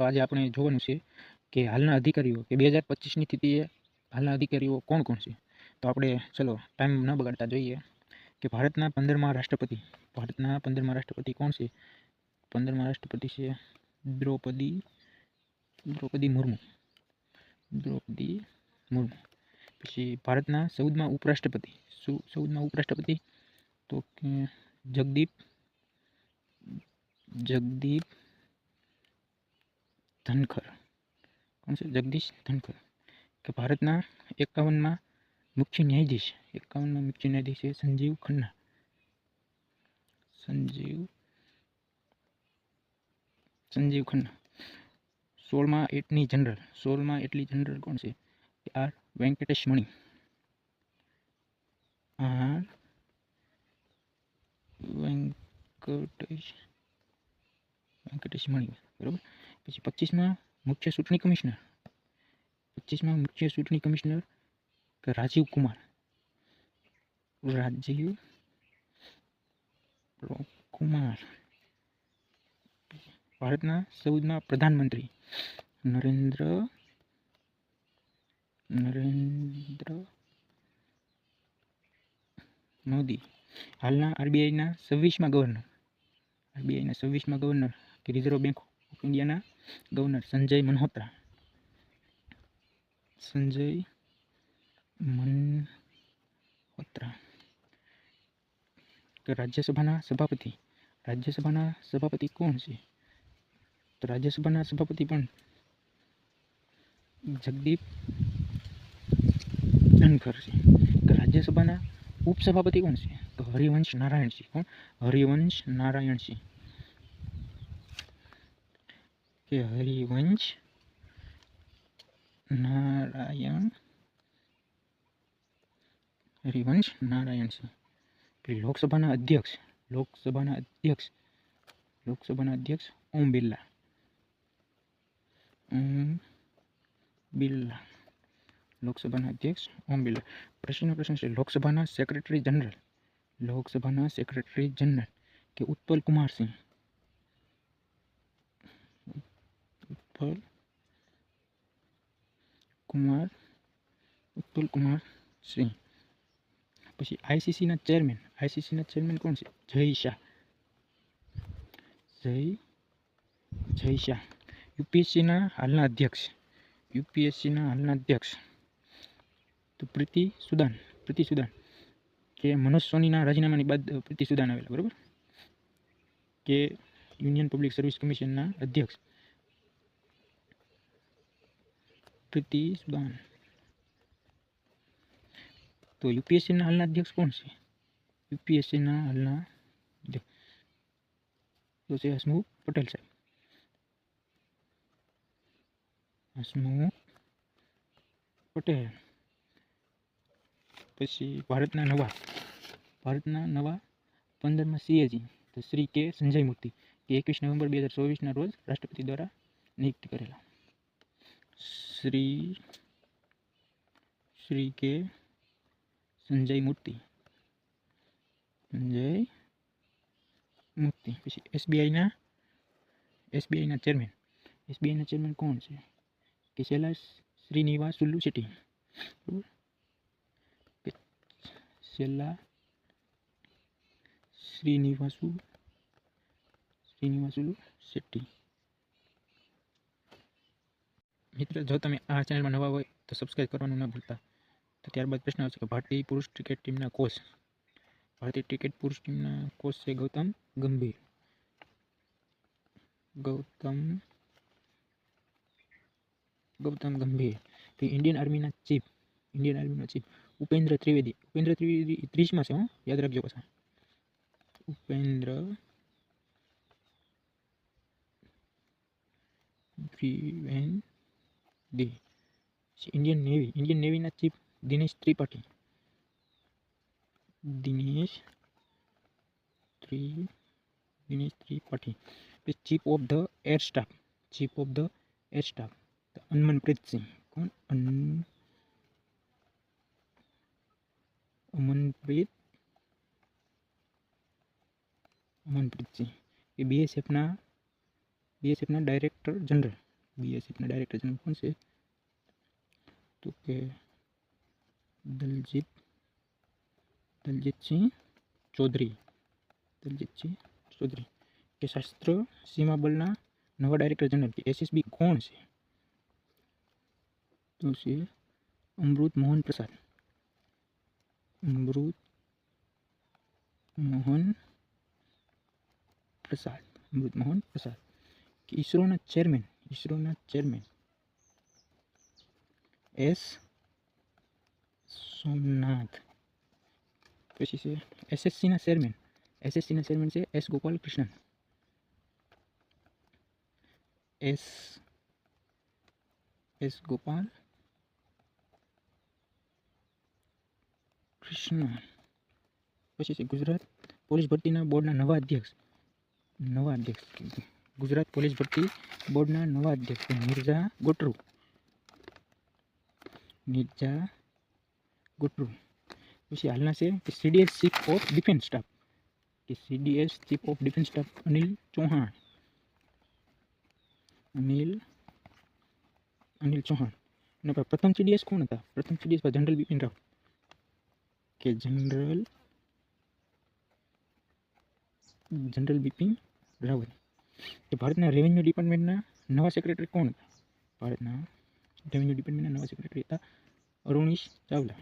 આજે આપણે જોવાનું છે કે હાલના અધિકારીઓ કે 2025ની સ્થિતિએ હાલના અધિકારીઓ કોણ કોણ છે. તો આપણે ચલો ટાઈમ ન બગાડતા જોઈએ કે ભારતના 15મા રાષ્ટ્રપતિ કોણ છે. 15મા રાષ્ટ્રપતિ છે દ્રૌપદી મુર્મુ. પછી ભારતના 14મા ઉપરાષ્ટ્રપતિ તો કે જગદીપ ધનખર. કોણ છે? જગદીશ ધનખર. કે ભારતના 51મા મુખ્ય ન્યાયાધીશ છે સંજીવ ખન્ના. 16મા એટર્ની જનરલ કોણ છે? આર વેંકટેશ મણિ. બરોબર. પછી 25મા મુખ્ય ચૂંટણી કમિશનર રાજીવ કુમાર. ભારતના 14મા પ્રધાનમંત્રી નરેન્દ્ર મોદી. હાલના આરબીઆઈના 26મા ગવર્નર કે રિઝર્વ બેંક ઓફ ઇન્ડિયાના ગવર્નર સંજય મલ્હોત્રા. કે રાજ્યસભાના સભાપતિ કોણ છે? તો રાજ્યસભાના સભાપતિ પણ જગદીપ ધનખર છે. કે રાજ્યસભાના ઉપસભાપતિ કોણ છે? તો હરિવંશ નારાયણસિંહ. કોણ? હરિવંશ નારાયણસિંહ. લોકસભાના અધ્યક્ષ ઓમ બિરલા. પ્રશ્ન છે લોકસભાના સેક્રેટરી જનરલ કે ઉત્પલ કુમાર સિંહ. પછી આઈસીસીના ચેરમેન કોણ છે? જય શાહ. યુપીએસસીના હાલના અધ્યક્ષ તો પ્રીતિ સુદાન. કે મનોજ સોનીના રાજીનામાની બાદ પ્રીતિ સુદાન આવેલા. બરોબર. કે યુનિયન પબ્લિક સર્વિસ કમિશનના અધ્યક્ષ પ્રીતિ સુદાન. તો યુપીએસસીના હાલના અધ્યક્ષ કોણ છે? તો છે હસમુખ પટેલ સાહેબ. પછી ભારતના નવા 15મા સીએજી તો શ્રી કે સંજય મૂર્તિ. કે 21 નવેમ્બર 2024ના રોજ રાષ્ટ્રપતિ દ્વારા નિયુક્ત કરેલા. શ્રી કે સંજય મૂર્તિ. પછી એસબીઆઈના ચેરમેન કોણ છે? કે શૈલા શ્રીનિવાસુલુ શેટ્ટી. મિત્ર, જો તમે આ ચેનલમાં નવા હોય તો સબસ્ક્રાઇબ કરવાનું ન ભૂલતા. તો ત્યારબાદ પ્રશ્ન આવશે કે ભારતીય પુરુષ ક્રિકેટ ટીમના કોચ છે ગૌતમ ગંભીર. કે ઇન્ડિયન આર્મીના ચીફ ઉપેન્દ્ર ત્રિવેદી. 30મા છે, યાદ રાખજો પાછા. ઉપેન્દ્ર ત્રિવેદી. ઇન્ડિયન નેવીના chief Dinesh Tripathi. Chief of the air staff Amanpreet Singh. કોણ? અમનપ્રીત સિંહ. એ બીએસએફના ડાયરેક્ટર જનરલ. બીએસએફના ડાયરેક્ટર જનરલ કોણ છે? તો કે દલજીતસિંહ ચૌધરી. દલજીતસિંહ ચૌધરી. કે શસ્ત્ર સીમા બળના નવા ડાયરેક્ટર જનરલ કે એસએસબી કોણ છે? તો છે અમૃત મોહન પ્રસાદ. અમૃત મોહન પ્રસાદ. અમૃત મોહન પ્રસાદ. કે ઈસરોના ચેરમેન એસ સોમનાથ. પછી છે એસએસસીના ચેરમેન છે એસ ગોપાલ કૃષ્ણન. એસ ગોપાલ કૃષ્ણ. પછી છે ગુજરાત પોલીસ ભરતીના બોર્ડના નવા અધ્યક્ષ. ગુજરાત પોલીસ ભરતી બોર્ડના નવા અધ્યક્ષ મિર્ઝા ગોટરુ. પછી હાલના છે કે CDS chief of defence staff Anil Chauhan. અને પ્રથમ સીડીએસ કોણ હતા? પ્રથમ સીડીએસ જનરલ બિપિન રાવત. કે જનરલ બિપિન રાવત. કે ભારતના રેવન્યુ ડિપાર્ટમેન્ટના નવા સેક્રેટરી કોણ હતા? ભારતના રેવન્યુ ડિપાર્ટમેન્ટના નવા સેક્રેટરી હતા અરુણીશ ચાવલા.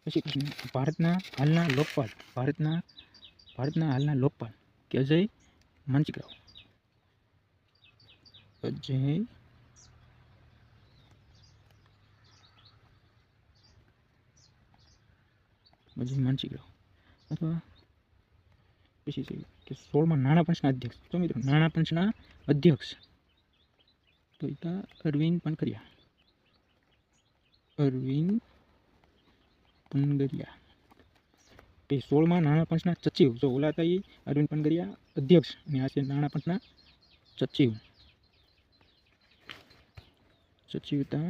પછી ભારતના હાલના લોકપાલ કે અજય માનચિકરાવ. અથવા પછી છે કે 16મા નાણાં પંચના અધ્યક્ષ. તો મિત્રો નાણાં પંચના અધ્યક્ષ તો હતા અરવિંદ પનગરિયા. કે 16મા નાણાં પંચના સચિવ. જો ઓલા હતા એ અરવિંદ પનગરિયા અધ્યક્ષ અને આ છે નાણાં પંચના સચિવ હતા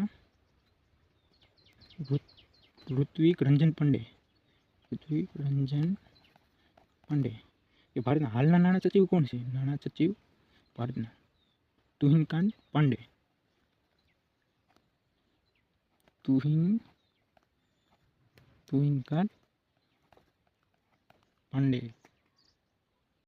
ઋત્વિક રંજન પાંડે. કે ભારતના હાલના નાણાં સચિવ કોણ છે? નાણાં સચિવ ભારતના તુહિનકાંત પાંડે.